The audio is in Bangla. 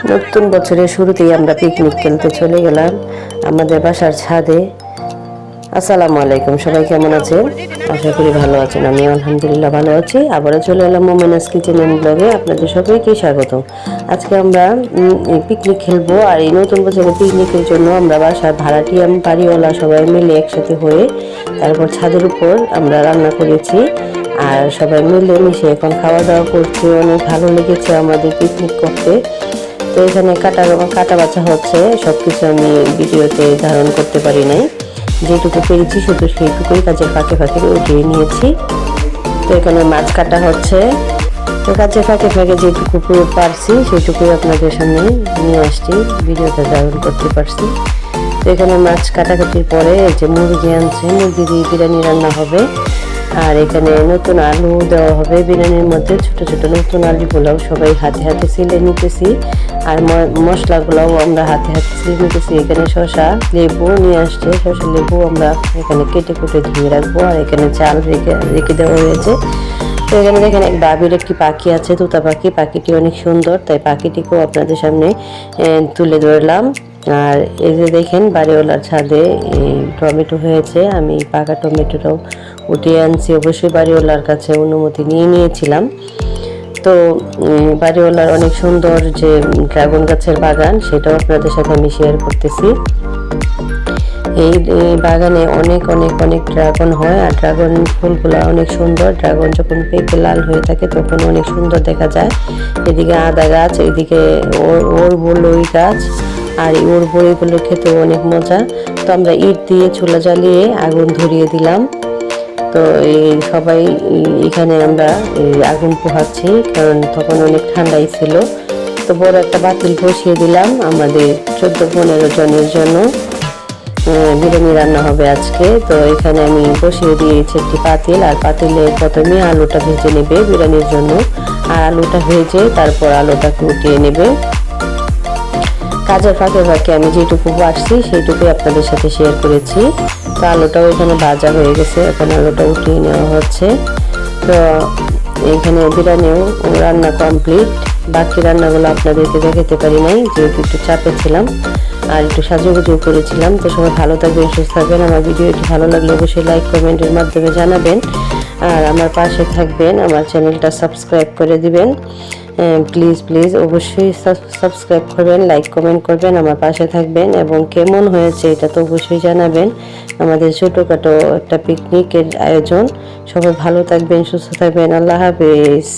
নতুন বছরের শুরুতেই আমরা পিকনিক খেলতে চলে গেলাম আমাদের বাসার ছাদে। আসসালামু আলাইকুম, সবাই কেমন আছেন? আশা করি ভালো আছেন। আমি আলহামদুলিল্লাহ ভালো আছি। আবারও চলে এলাম মোমেনাস কিচেন এন্ড ব্লগে। আপনাদের সবাইকে স্বাগত। আজকে আমরা পিকনিক খেলবো, আর এই নতুন বছরের পিকনিকের জন্য আমরা বাসার ভাড়াটিয়া বাড়িওয়ালা সবাই মিলে একসাথে হয়ে তারপর ছাদের উপর আমরা রান্না করেছি, আর সবাই মিলে মিশে এখন খাওয়া দাওয়া করছি। অনেক ভালো লেগেছে আমাদের পিকনিক করতে। তো এখানে কাটা বাছা হচ্ছে, সবকিছু আমি ভিডিওতে ধারণ করতে পারি নাই, যেটুকু পেরেছি শুধু সেইটুকুই কাজের ফাঁকে ফাঁকে উঠিয়ে নিয়েছি। তো এখানে মাছ কাটা হচ্ছে, তো কাজের ফাঁকে ফাঁকে যেটুকু পারছি সেটুকুই আপনাদের সামনে নিয়ে আসছি, ভিডিওতে ধারণ করতে পারছি। তো এখানে মাছ কাটাকাটির পরে যে মুরগি আনছে, মুরগি দিয়ে বিরিয়ানি রান্না হবে। আর এখানে নতুন আলু দেওয়া হবে বিরিয়ানির মধ্যে, ছোট ছোট নতুন আলুগুলোও সবাই হাতে হাতে ছিলে নিতেছি, আর মশলাগুলোও আমরা হাতে হাতে ছিলে নিতেছি। এখানে শসা লেবু নিয়ে আসছে, শসা লেবু আমরা এখানে কেটে কুটে ধুয়ে রাখবো, আর এখানে চাল রেখে দেওয়া হয়েছে। তো এখানে দেখেন এক বাবির একটি পাখি আছে, তোতা পাখি। পাখিটি অনেক সুন্দর, তাই পাখিটিকেও আপনাদের সামনে তুলে ধরলাম। আর এই যে দেখেন বাড়িওয়ালার ছাদে টমেটো হয়েছে, আমি পাকা টমেটোটাও উঠিয়ে আনছি। অবশ্যই বাড়িওয়ালার কাছে অনুমতি নিয়ে নিয়েছিলাম। তো বাড়িওয়ালার অনেক সুন্দর যে ড্রাগন গাছের বাগান, সেটাও আপনাদের সাথে আমি শেয়ার করতেছি। এই বাগানে অনেক অনেক অনেক ড্রাগন হয়, আর ড্রাগন ফুলগুলো অনেক সুন্দর। ড্রাগন যখন পেকে লাল হয়ে থাকে তখন অনেক সুন্দর দেখা যায়। এদিকে আদা গাছ, এদিকে ওর বলই গাছ, আর এই ওর বড়িগুলো খেতেও অনেক মজা। তো আমরা ইট দিয়ে চুলা জ্বালিয়ে আগুন ধরিয়ে দিলাম। তো এই সবাই এখানে আমরা আগুন পোহাচ্ছি, কারণ তখন অনেক ঠান্ডাই ছিল। তো বড় একটা পাতিল বসিয়ে দিলাম, আমাদের 14-15 জনের জন্য বিরিয়ানি রান্না হবে আজকে। তো এখানে আমি বসিয়ে দিয়েছি একটি পাতিল, আর পাতিলে প্রথমে আলুটা ভেজে নেবে বিরিয়ানির জন্য, আর আলুটা ভেজে তারপর আলুটাকে উঠিয়ে নেবে। কাজের ফাঁকে ফাঁকে আমি যেটুকু পারছি সেইটুকুই আপনাদের সাথে শেয়ার করেছি। তো আলুটাও এখানে ভাজা হয়ে গেছে, এখন আলুটা উঠিয়ে নেওয়া হচ্ছে। তো এখানে বিরিয়ানিও রান্না কমপ্লিট। বাকি রান্নাগুলো আপনাদেরকে দেখাতে পারি নাই, যেহেতু একটু চাপে ছিলাম আর একটু সাজুগুজু করেছিলাম। তো সবাই ভালো থাকবেন, সুস্থ থাকবেন। আমার ভিডিওটি ভালো লাগলে অবশ্যই লাইক কমেন্টের মাধ্যমে জানাবেন, আর আমার পাশে থাকবেন, আমার চ্যানেলটা সাবস্ক্রাইব করে দিবেন। প্লিজ প্লিজ অবশ্যই সাবস্ক্রাইব করবেন, লাইক কমেন্ট করবেন, আমার পাশে থাকবেন, এবং কেমন হয়েছে এটা তো অবশ্যই জানাবেন। আমাদের ছোটোখাটো একটা পিকনিকের আয়োজন। সবাই ভালো থাকবেন, সুস্থ থাকবেন। আল্লাহ হাফেজ।